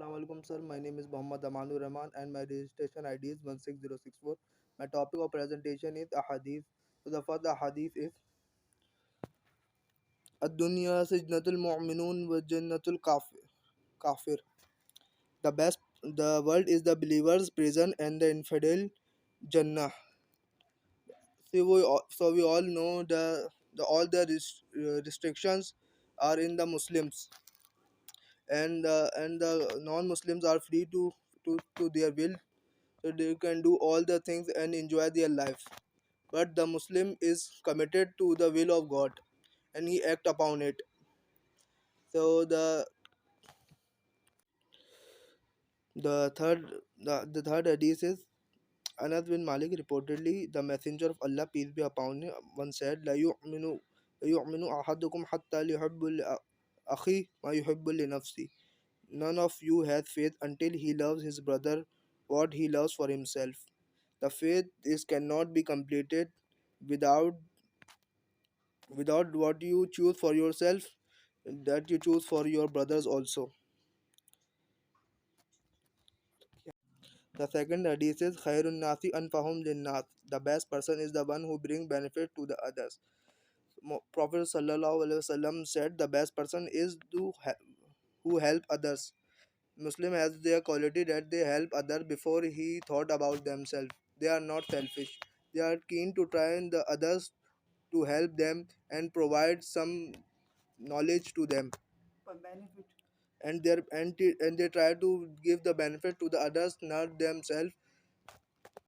Assalamu alaikum, sir. My name is Muhammad Amanu Rahman and my registration ID is 16064. My topic of presentation is Ahadith. So, the first Ahadith is Ad-Dunya Sijnatul Mu'minun wa Jannatul Kafir. The world is the believer's prison and the infidel Jannah. So we all know the restrictions are in the Muslims, and the non-Muslims are free to their will, so they can do all the things and enjoy their life. But the Muslim is committed to the will of God and he act upon it. So the third hadith is Anas bin Malik reportedly the messenger of Allah peace be upon him once said la yu'minu ahadukum hatta liyuhibbu li akhi ma yuhibbu li nafsi. None of you has faith until he loves his brother what he loves for himself. The faith is cannot be completed without what you choose for yourself, that you choose for your brothers also. The second hadith is Khairun Nasi Anfahum Linnas. The best person is the one who brings benefit to the others. Prophet Sallallahu Alaihi Wasallam said the best person is who help others. Muslim has their quality that they help others before he thought about themselves. They are not selfish. They are keen to try and the others to help them and provide some knowledge to them, and they try to give the benefit to the others, not themselves,